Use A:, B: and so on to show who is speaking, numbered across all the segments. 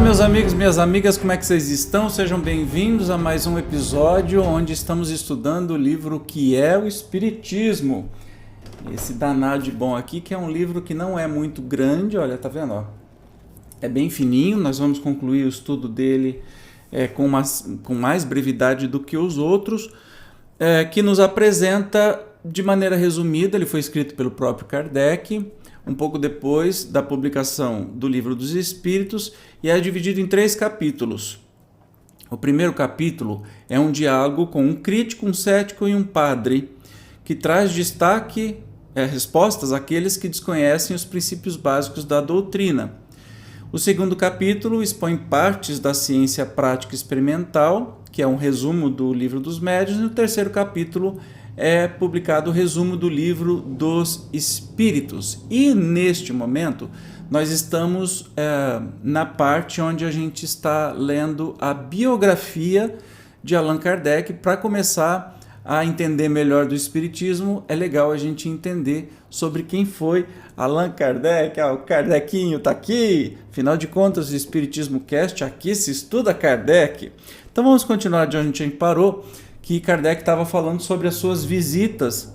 A: meus amigos, minhas amigas, como é que vocês estão? Sejam bem-vindos a mais um episódio onde estamos estudando o livro que é o Espiritismo. Esse danado de bom aqui, que é um livro que não é muito grande, olha, tá vendo? Ó? É bem fininho, nós vamos concluir o estudo dele com mais brevidade do que os outros, que nos apresenta de maneira resumida. Ele foi escrito pelo próprio Kardec, um pouco depois da publicação do Livro dos Espíritos, e é dividido em 3 capítulos. O primeiro capítulo é um diálogo com um crítico, um cético e um padre, que traz destaque, respostas àqueles que desconhecem os princípios básicos da doutrina. O segundo capítulo expõe partes da ciência prática experimental, que é um resumo do Livro dos Médiuns, e o terceiro capítulo é publicado o resumo do Livro dos Espíritos. E neste momento nós estamos na parte onde a gente está lendo a biografia de Allan Kardec. Para começar a entender melhor do Espiritismo, é legal a gente entender sobre quem foi Allan Kardec. O Kardecinho está aqui, afinal de contas o Espiritismo Cast, aqui se estuda Kardec. Então vamos continuar de onde a gente parou, que Kardec estava falando sobre as suas visitas,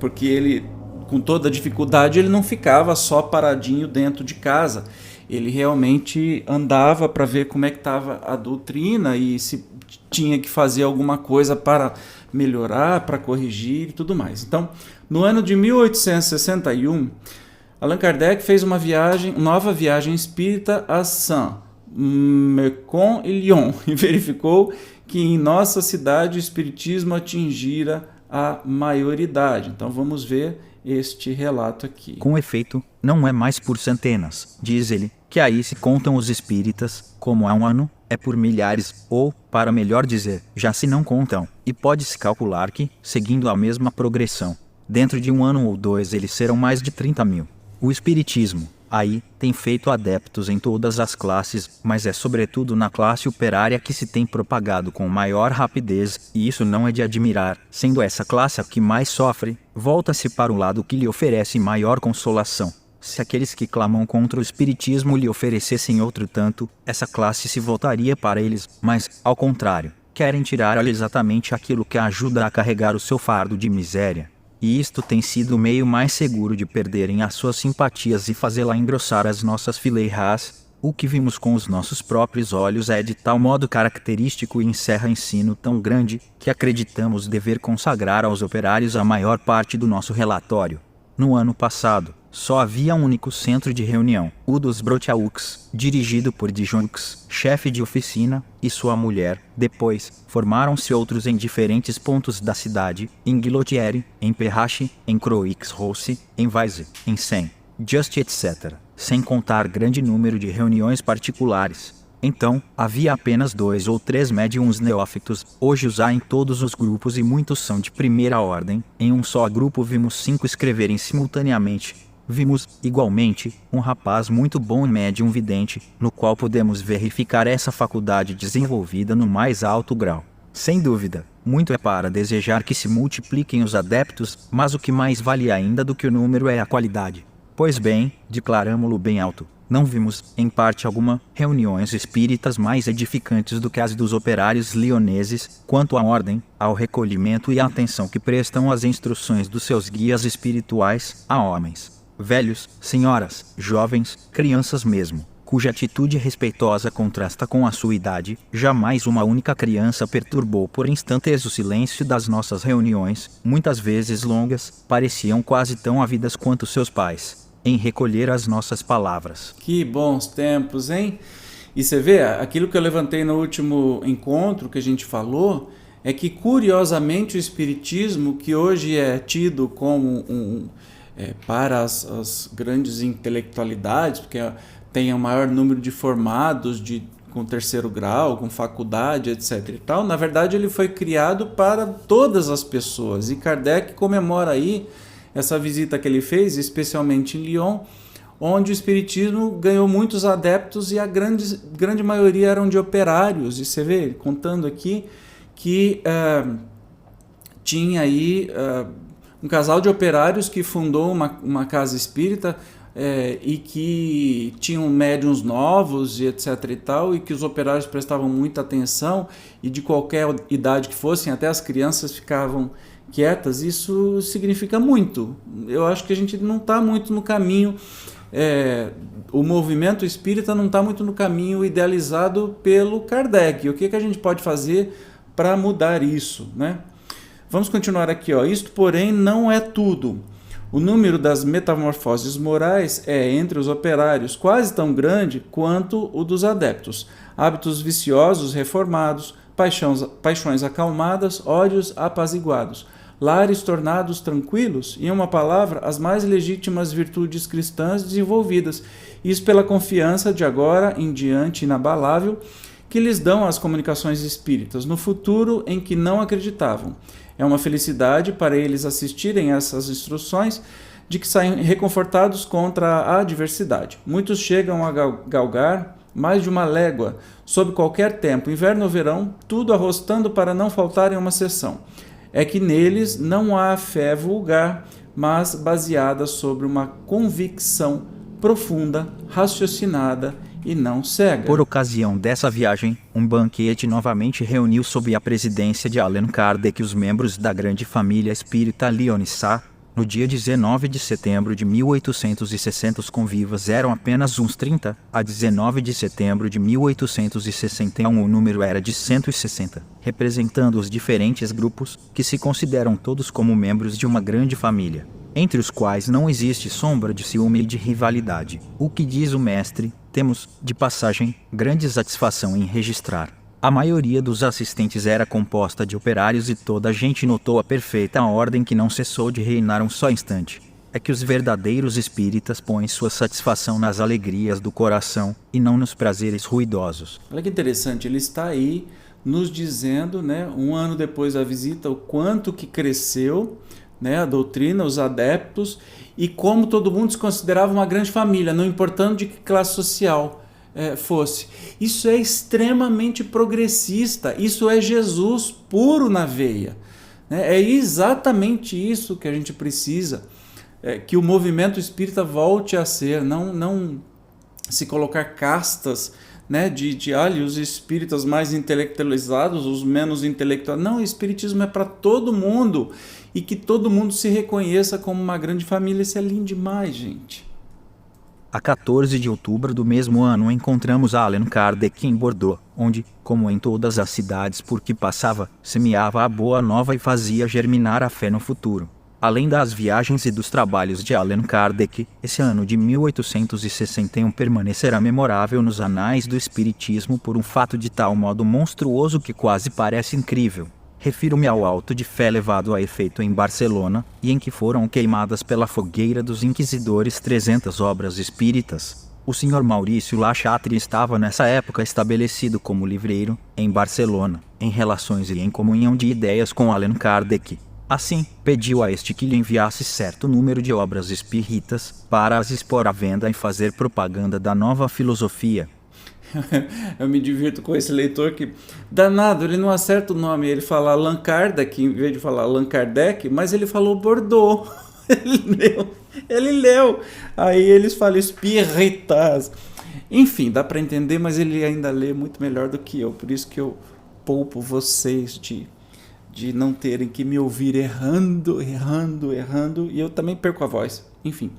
A: porque ele, com toda a dificuldade, ele não ficava só paradinho dentro de casa. Ele realmente andava para ver como é que estava a doutrina e se tinha que fazer alguma coisa para melhorar, para corrigir e tudo mais. Então, no ano de 1861, Allan Kardec fez uma nova viagem espírita a Saint-Mécon e Lyon e verificou que em nossa cidade o espiritismo atingira a maioridade. Então vamos ver este relato aqui.
B: Com efeito, não é mais por centenas, diz ele, que aí se contam os espíritas, como há um ano, é por milhares, ou, para melhor dizer, já se não contam, e pode-se calcular que, seguindo a mesma progressão, dentro de um ano ou dois eles serão mais de 30.000. O espiritismo, aí, tem feito adeptos em todas as classes, mas é sobretudo na classe operária que se tem propagado com maior rapidez, e isso não é de admirar, sendo essa classe a que mais sofre. Volta-se para o lado que lhe oferece maior consolação. Se aqueles que clamam contra o espiritismo lhe oferecessem outro tanto, essa classe se voltaria para eles, mas, ao contrário, querem tirar-lhe exatamente aquilo que a ajuda a carregar o seu fardo de miséria. E isto tem sido o meio mais seguro de perderem as suas simpatias e fazê-la engrossar as nossas fileiras. O que vimos com os nossos próprios olhos é de tal modo característico e encerra ensino tão grande, que acreditamos dever consagrar aos operários a maior parte do nosso relatório. No ano passado, só havia um único centro de reunião, o dos Broteux, dirigido por Dijonx, chefe de oficina, e sua mulher. Depois, formaram-se outros em diferentes pontos da cidade, em Guillotière, em Perrache, em Croix-Rousse, em Vaise, em Seine, Just etc., sem contar grande número de reuniões particulares. Então, havia apenas 2 ou 3 médiuns neófitos. Hoje os há em todos os grupos e muitos são de primeira ordem. Em um só grupo vimos 5 escreverem simultaneamente. Vimos, igualmente, um rapaz muito bom médium vidente, no qual podemos verificar essa faculdade desenvolvida no mais alto grau. Sem dúvida, muito é para desejar que se multipliquem os adeptos, mas o que mais vale ainda do que o número é a qualidade. Pois bem, declaramo-lo bem alto, não vimos, em parte alguma, reuniões espíritas mais edificantes do que as dos operários lioneses, quanto à ordem, ao recolhimento e à atenção que prestam às instruções dos seus guias espirituais, a homens, velhos, senhoras, jovens, crianças mesmo, cuja atitude respeitosa contrasta com a sua idade. Jamais uma única criança perturbou por instantes o silêncio das nossas reuniões, muitas vezes longas, pareciam quase tão ávidas quanto seus pais em recolher as nossas palavras.
A: Que bons tempos, hein? E você vê, aquilo que eu levantei no último encontro que a gente falou, é que curiosamente o espiritismo, que hoje é tido como para as grandes intelectualidades, porque tem o maior número de formados com terceiro grau, com faculdade, etc. e tal, na verdade ele foi criado para todas as pessoas. E Kardec comemora aí essa visita que ele fez, especialmente em Lyon, onde o espiritismo ganhou muitos adeptos e a grande maioria eram de operários. E você vê, contando aqui, que tinha aí um casal de operários que fundou uma casa espírita e que tinham médiuns novos e etc e tal, e que os operários prestavam muita atenção, e de qualquer idade que fossem, até as crianças ficavam quietas. Isso significa muito. Eu acho que a gente não está muito no caminho, o movimento espírita não está muito no caminho idealizado pelo Kardec. O que a gente pode fazer para mudar isso, né? Vamos continuar aqui, ó. Isto, porém, não é tudo. O número das metamorfoses morais é, entre os operários, quase tão grande quanto o dos adeptos. Hábitos viciosos reformados, paixões acalmadas, ódios apaziguados, lares tornados tranquilos, e, em uma palavra, as mais legítimas virtudes cristãs desenvolvidas, isso pela confiança de agora em diante inabalável que lhes dão as comunicações espíritas, no futuro em que não acreditavam. É uma felicidade para eles assistirem a essas instruções, de que saem reconfortados contra a adversidade. Muitos chegam a galgar mais de uma légua, sob qualquer tempo, inverno ou verão, tudo arrostando para não faltarem uma sessão. É que neles não há fé vulgar, mas baseada sobre uma convicção profunda, raciocinada e não cega.
B: Por ocasião dessa viagem, um banquete novamente reuniu sob a presidência de Allan Kardec os membros da grande família espírita Lyonissá. No dia 19 de setembro de 1860 os convivas eram apenas uns 30, a 19 de setembro de 1861 o número era de 160, representando os diferentes grupos, que se consideram todos como membros de uma grande família, entre os quais não existe sombra de ciúme e de rivalidade. O que diz o mestre, temos, de passagem, grande satisfação em registrar. A maioria dos assistentes era composta de operários e toda a gente notou a perfeita ordem que não cessou de reinar um só instante. É que os verdadeiros espíritas põem sua satisfação nas alegrias do coração e não nos prazeres ruidosos.
A: Olha que interessante, ele está aí nos dizendo, né, um ano depois da visita, o quanto que cresceu, né, a doutrina, os adeptos, e como todo mundo se considerava uma grande família, não importando de que classe social fosse. Isso é extremamente progressista, isso é Jesus puro na veia, né? É exatamente isso que a gente precisa, que o movimento espírita volte a ser, não se colocar castas, né, os espíritas mais intelectualizados, os menos intelectuais. Não, o espiritismo é para todo mundo, e que todo mundo se reconheça como uma grande família. Isso é lindo demais, gente.
B: A 14 de outubro do mesmo ano encontramos Allan Kardec em Bordeaux, onde, como em todas as cidades por que passava, semeava a boa nova e fazia germinar a fé no futuro. Além das viagens e dos trabalhos de Allan Kardec, esse ano de 1861 permanecerá memorável nos anais do Espiritismo por um fato de tal modo monstruoso que quase parece incrível. Refiro-me ao auto de fé levado a efeito em Barcelona, e em que foram queimadas pela fogueira dos inquisidores 300 obras espíritas. O Sr. Maurício Lachatre estava nessa época estabelecido como livreiro, em Barcelona, em relações e em comunhão de ideias com Allan Kardec. Assim, pediu a este que lhe enviasse certo número de obras espíritas, para as expor à venda e fazer propaganda da nova filosofia.
A: Eu me divirto com esse leitor que, danado, ele não acerta o nome, ele fala Allan Kardec em vez de falar Allan Kardec, mas ele falou Bordeaux. Ele leu. Aí eles falam espíritas. Enfim, dá para entender, mas ele ainda lê muito melhor do que eu, por isso que eu poupo vocês de não terem que me ouvir errando, e eu também perco a voz. Enfim,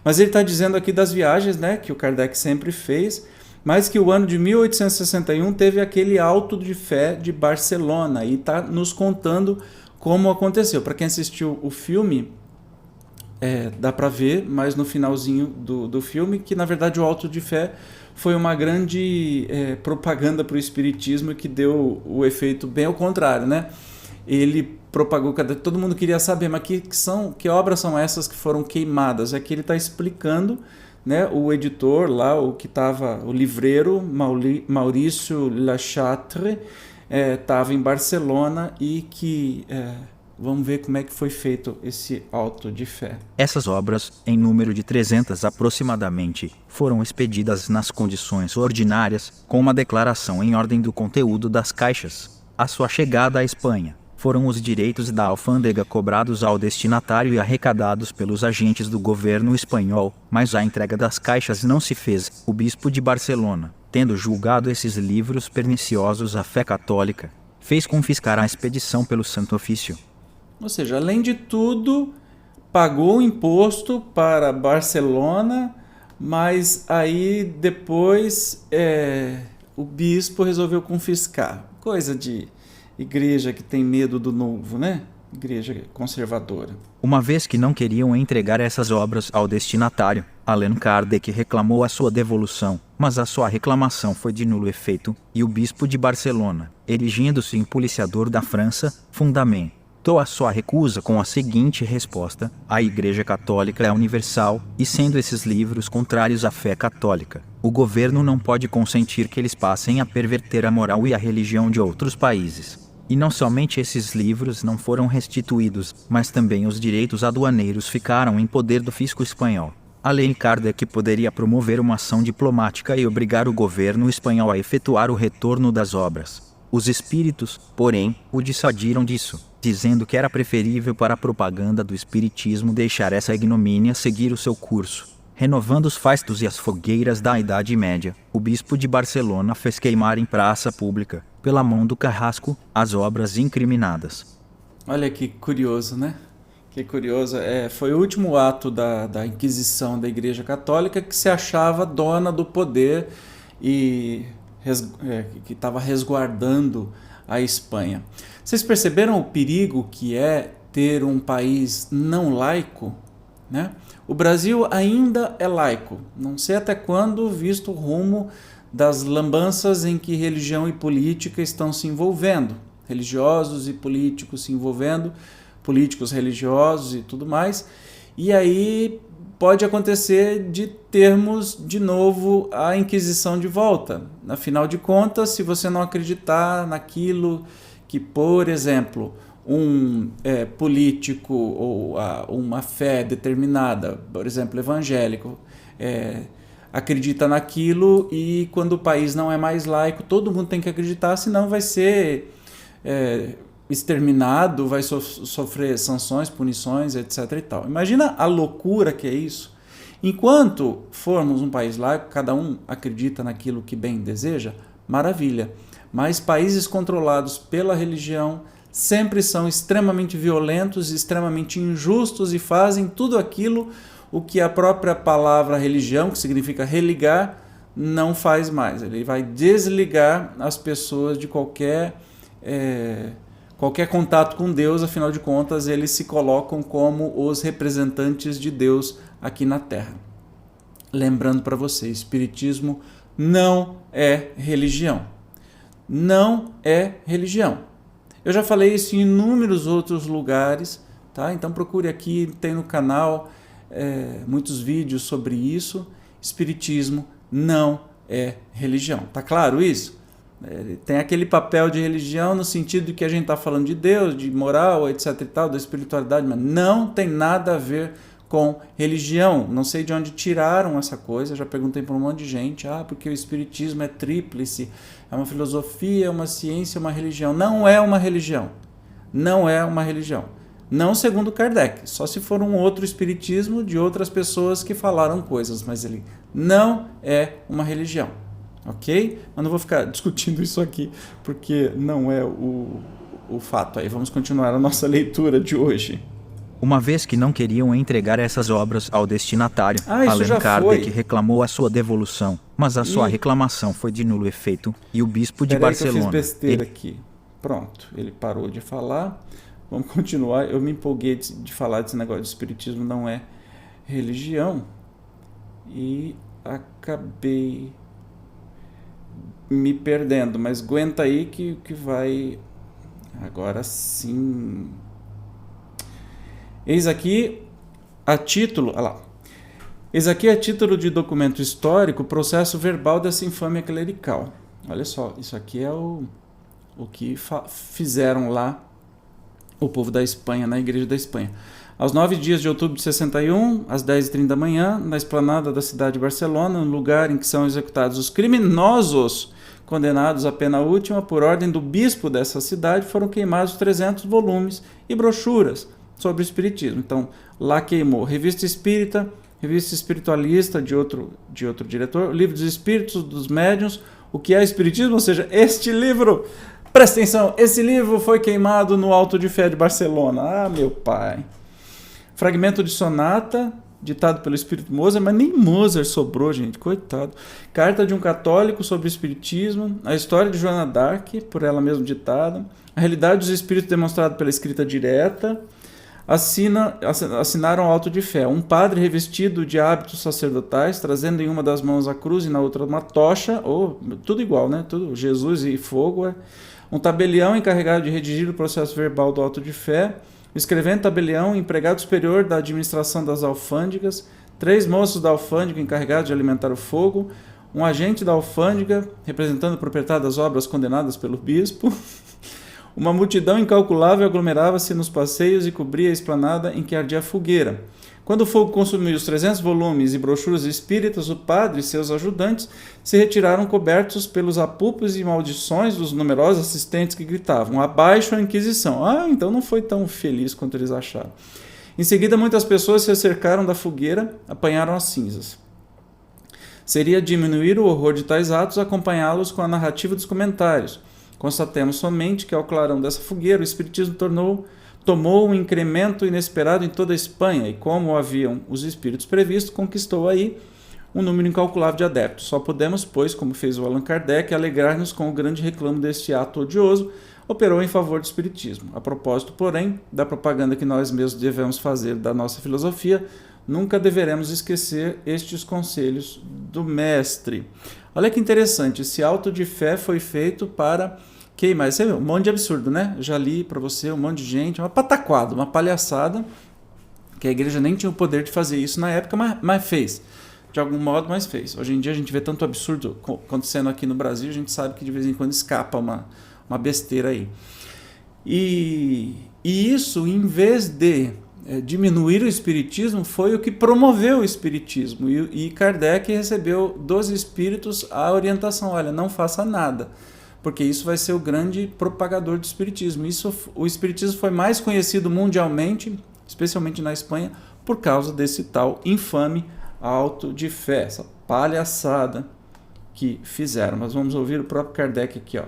A: mas ele está dizendo aqui das viagens, né, que o Kardec sempre fez, mas que o ano de 1861 teve aquele auto de fé de Barcelona, e está nos contando como aconteceu. Para quem assistiu o filme, dá para ver, mas no finalzinho do filme, que na verdade o auto de fé foi uma grande propaganda para o espiritismo, que deu o efeito bem ao contrário, né? Ele propagou, todo mundo queria saber, mas que obras são essas que foram queimadas? Aqui ele está explicando, né, o editor lá, o livreiro Maurício Lachatre, estava em Barcelona, e que vamos ver como é que foi feito esse auto de fé.
B: Essas obras, em número de 300 aproximadamente, foram expedidas nas condições ordinárias, com uma declaração em ordem do conteúdo das caixas. A sua chegada à Espanha, foram os direitos da alfândega cobrados ao destinatário e arrecadados pelos agentes do governo espanhol, mas a entrega das caixas não se fez. O bispo de Barcelona, tendo julgado esses livros perniciosos à fé católica, fez confiscar a expedição pelo Santo Ofício.
A: Ou seja, além de tudo, pagou o imposto para Barcelona, mas aí depois o bispo resolveu confiscar. Coisa de igreja que tem medo do novo, né? Igreja conservadora.
B: Uma vez que não queriam entregar essas obras ao destinatário, Allan Kardec reclamou a sua devolução, mas a sua reclamação foi de nulo efeito, e o bispo de Barcelona, erigindo-se em policiador da França, fundamentou a sua recusa com a seguinte resposta: a Igreja Católica é universal, e sendo esses livros contrários à fé católica, o governo não pode consentir que eles passem a perverter a moral e a religião de outros países. E não somente esses livros não foram restituídos, mas também os direitos aduaneiros ficaram em poder do fisco espanhol. Allan Kardec poderia promover uma ação diplomática e obrigar o governo espanhol a efetuar o retorno das obras. Os espíritos, porém, o dissuadiram disso, dizendo que era preferível para a propaganda do espiritismo deixar essa ignomínia seguir o seu curso. Renovando os fastos e as fogueiras da Idade Média, o bispo de Barcelona fez queimar em praça pública, pela mão do carrasco, as obras incriminadas.
A: Olha que curioso, né? Que curioso. Foi o último ato da Inquisição da Igreja Católica, que se achava dona do poder e que estava resguardando a Espanha. Vocês perceberam o perigo que é ter um país não laico, né? O Brasil ainda é laico, não sei até quando, visto o rumo das lambanças em que religião e política estão se envolvendo, religiosos e políticos se envolvendo, políticos religiosos e tudo mais, e aí pode acontecer de termos de novo a Inquisição de volta. Afinal de contas, se você não acreditar naquilo que, por exemplo, um político ou uma fé determinada, por exemplo, evangélico, acredita naquilo, e quando o país não é mais laico, todo mundo tem que acreditar, senão vai ser exterminado, vai sofrer sanções, punições, etc. e tal. Imagina a loucura que é isso. Enquanto formos um país laico, cada um acredita naquilo que bem deseja, maravilha. Mas países controlados pela religião sempre são extremamente violentos, extremamente injustos e fazem tudo aquilo o que a própria palavra religião, que significa religar, não faz mais. Ele vai desligar as pessoas de qualquer contato com Deus, afinal de contas, eles se colocam como os representantes de Deus aqui na Terra. Lembrando para você, espiritismo não é religião. Não é religião. Eu já falei isso em inúmeros outros lugares, tá? Então procure aqui, tem no canal muitos vídeos sobre isso. Espiritismo não é religião. Tá claro isso? Tem aquele papel de religião no sentido de que a gente está falando de Deus, de moral, etc. e tal, da espiritualidade, mas não tem nada a ver com religião. Não sei de onde tiraram essa coisa, já perguntei para um monte de gente, porque o espiritismo é tríplice, é uma filosofia, é uma ciência, é uma religião. Não é uma religião. Não é uma religião. Não segundo Kardec, só se for um outro espiritismo de outras pessoas que falaram coisas, mas ele não é uma religião. Ok? Mas não vou ficar discutindo isso aqui, porque não é o fato aí. Vamos continuar a nossa leitura de hoje.
B: Uma vez que não queriam entregar essas obras ao destinatário, Allan Kardec reclamou a sua devolução, mas a sua reclamação foi de nulo efeito, e o bispo de Barcelona...
A: Eu fiz besteira aqui. Pronto, ele parou de falar. Vamos continuar. Eu me empolguei de falar desse negócio de espiritismo não é religião e acabei me perdendo, mas aguenta aí que vai... Agora sim... Eis aqui a título de documento histórico, processo verbal dessa infâmia clerical. Olha só, isso aqui é o que fizeram lá o povo da Espanha, na Igreja da Espanha. Aos 9 dias de outubro de 61, às 10h30 da manhã, na esplanada da cidade de Barcelona, no lugar em que são executados os criminosos Condenados à pena última, por ordem do bispo dessa cidade, foram queimados 300 volumes e brochuras sobre o espiritismo. Então, lá queimou Revista Espírita, Revista Espiritualista de outro diretor, Livro dos Espíritos, dos Médiuns, O que é Espiritismo, ou seja, este livro, presta atenção, esse livro foi queimado no Auto de Fé de Barcelona. Ah, meu pai. Fragmento de sonata, ditado pelo Espírito Mozart, mas nem Mozart sobrou, gente, coitado. Carta de um católico sobre o Espiritismo, a história de Joana d'Arc, por ela mesma ditada, a realidade dos espíritos demonstrada pela escrita direta. Assinaram o auto de fé. Um padre revestido de hábitos sacerdotais, trazendo em uma das mãos a cruz e na outra uma tocha, tudo igual, né? Tudo Jesus e fogo. Um tabelião encarregado de redigir o processo verbal do auto de fé. Escrevendo tabelião, empregado superior da administração das alfândegas. 3 moços da alfândega encarregados de alimentar o fogo. Um agente da alfândega, representando o proprietário das obras condenadas pelo bispo. Uma multidão incalculável aglomerava-se nos passeios e cobria a esplanada em que ardia a fogueira. Quando o fogo consumiu os 300 volumes e brochuras espíritas, o padre e seus ajudantes se retiraram cobertos pelos apupos e maldições dos numerosos assistentes que gritavam: abaixo a Inquisição. Ah, então não foi tão feliz quanto eles acharam. Em seguida, muitas pessoas se acercaram da fogueira, apanharam as cinzas. Seria diminuir o horror de tais atos acompanhá-los com a narrativa dos comentários. Constatemos somente que, ao clarão dessa fogueira, o Espiritismo tomou um incremento inesperado em toda a Espanha e, como haviam os espíritos previstos, conquistou aí um número incalculável de adeptos. Só podemos, pois, como fez o Allan Kardec, alegrar-nos com o grande reclamo deste ato odioso, operou em favor do Espiritismo. A propósito, porém, da propaganda que nós mesmos devemos fazer da nossa filosofia, nunca deveremos esquecer estes conselhos do mestre. Olha que interessante, esse auto de fé foi feito para queimar. Você viu? Um monte de absurdo, né? Eu já li para você um monte de gente, uma pataquada, uma palhaçada, que a igreja nem tinha o poder de fazer isso na época, mas fez. De algum modo, mas fez. Hoje em dia a gente vê tanto absurdo acontecendo aqui no Brasil, a gente sabe que de vez em quando escapa uma besteira aí. E isso, em vez de diminuir o espiritismo, foi o que promoveu o espiritismo. E Kardec recebeu dos espíritos a orientação: olha, não faça nada, porque isso vai ser o grande propagador do espiritismo. O espiritismo foi mais conhecido mundialmente, especialmente na Espanha, por causa desse tal infame auto de fé, essa palhaçada que fizeram. Mas vamos ouvir o próprio Kardec aqui, ó.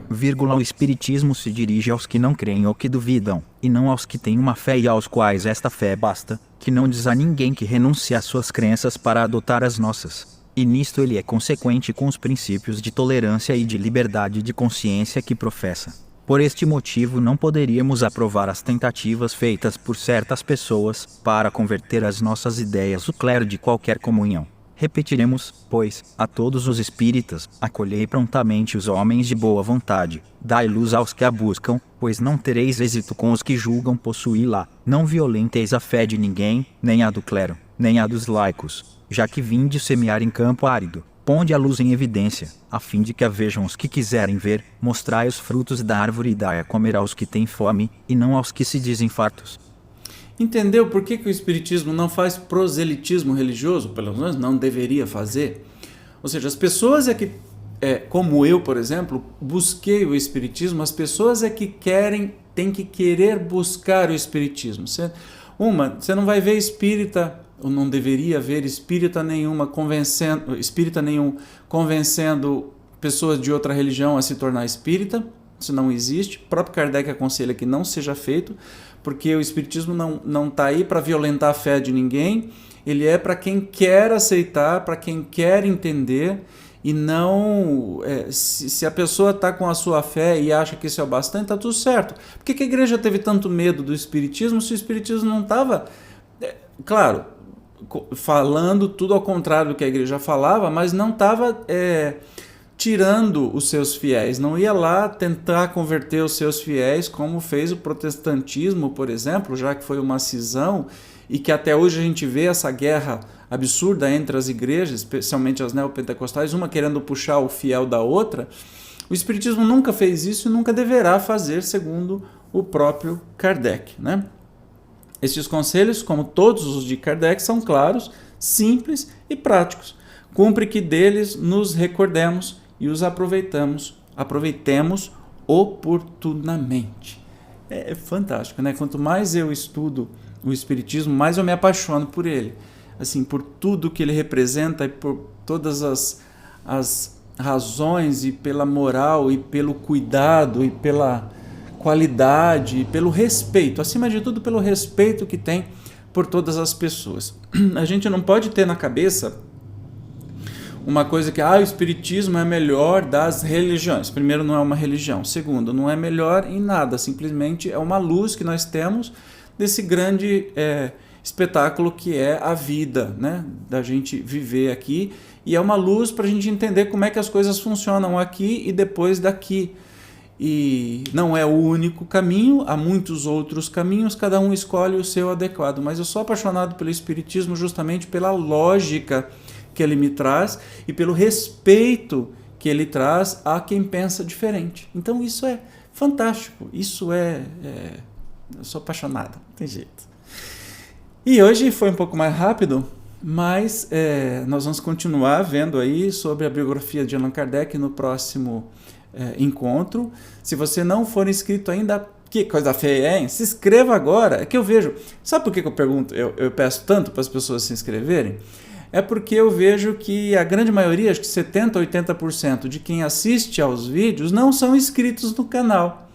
B: O espiritismo se dirige aos que não creem ou que duvidam, e não aos que têm uma fé e aos quais esta fé basta, que não diz a ninguém que renuncie às suas crenças para adotar as nossas. E nisto ele é consequente com os princípios de tolerância e de liberdade de consciência que professa. Por este motivo não poderíamos aprovar as tentativas feitas por certas pessoas para converter as nossas ideias o clero de qualquer comunhão. Repetiremos, pois, a todos os espíritas: acolhei prontamente os homens de boa vontade, dai luz aos que a buscam, pois não tereis êxito com os que julgam possuí-la. Não violenteis a fé de ninguém, nem a do clero, nem a dos laicos, já que vinde semear em campo árido. Ponde a luz em evidência, a fim de que a vejam os que quiserem ver, mostrai os frutos da árvore e dai a comer aos que têm fome, e não aos que se dizem fartos.
A: Entendeu por que o espiritismo não faz proselitismo religioso? Pelo menos não deveria fazer. Ou seja, as pessoas como eu, por exemplo, busquei o espiritismo, as pessoas que têm que querer buscar o espiritismo. Você não vai ver espírita, ou não deveria ver espírita nenhum convencendo pessoas de outra religião a se tornar espírita. Isso não existe. O próprio Kardec aconselha que não seja feito, porque o espiritismo não está aí para violentar a fé de ninguém, ele é para quem quer aceitar, para quem quer entender, e não... se a pessoa está com a sua fé e acha que isso é o bastante, está tudo certo. Por que a igreja teve tanto medo do espiritismo se o espiritismo não estava... claro, falando tudo ao contrário do que a igreja falava, mas não estava... tirando os seus fiéis, não ia lá tentar converter os seus fiéis, como fez o protestantismo, por exemplo, já que foi uma cisão, e que até hoje a gente vê essa guerra absurda entre as igrejas, especialmente as neopentecostais, uma querendo puxar o fiel da outra. O espiritismo nunca fez isso e nunca deverá fazer, segundo o próprio Kardec, né? Estes conselhos, como todos os de Kardec, são claros, simples e práticos. Cumpre que deles nos recordemos e os aproveitamos aproveitemos oportunamente. É fantástico, né? Quanto mais eu estudo o Espiritismo, mais eu me apaixono por ele. Assim, por tudo que ele representa e por todas as razões e pela moral e pelo cuidado e pela qualidade e pelo respeito, acima de tudo pelo respeito que tem por todas as pessoas. A gente não pode ter na cabeça uma coisa que o Espiritismo é melhor das religiões. Primeiro, não é uma religião. Segundo, não é melhor em nada. Simplesmente é uma luz que nós temos desse grande espetáculo que é a vida, né? Da gente viver aqui. E é uma luz para a gente entender como é que as coisas funcionam aqui e depois daqui. E não é o único caminho, há muitos outros caminhos, cada um escolhe o seu adequado. Mas eu sou apaixonado pelo Espiritismo justamente pela lógica que ele me traz e pelo respeito que ele traz a quem pensa diferente. Então isso é fantástico, isso eu sou apaixonado, não tem jeito. E hoje foi um pouco mais rápido, mas nós vamos continuar vendo aí sobre a biografia de Allan Kardec no próximo encontro. Se você não for inscrito ainda, que coisa feia, hein? Se inscreva agora. É que eu vejo, sabe por que eu pergunto, eu peço tanto para as pessoas se inscreverem? É porque eu vejo que a grande maioria, acho que 70%, 80% de quem assiste aos vídeos não são inscritos no canal.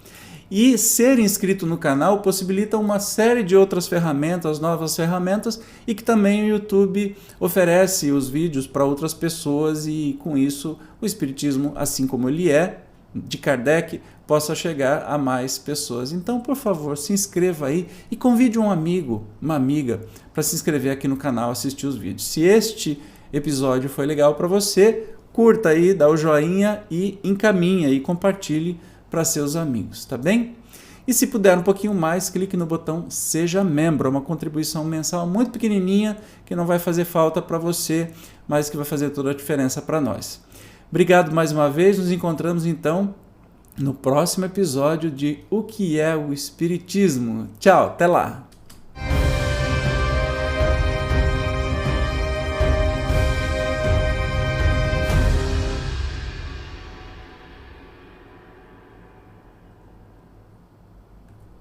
A: E ser inscrito no canal possibilita uma série de outras ferramentas, novas ferramentas, e que também o YouTube oferece os vídeos para outras pessoas e com isso o Espiritismo, assim como ele é, de Kardec, possa chegar a mais pessoas. Então, por favor, se inscreva aí e convide um amigo, uma amiga, para se inscrever aqui no canal, assistir os vídeos. Se este episódio foi legal para você, curta aí, dá o joinha e encaminha e compartilhe para seus amigos, tá bem? E se puder um pouquinho mais, clique no botão Seja Membro, é uma contribuição mensal muito pequenininha que não vai fazer falta para você, mas que vai fazer toda a diferença para nós. Obrigado mais uma vez, nos encontramos então no próximo episódio de O que é o Espiritismo. Tchau, até lá!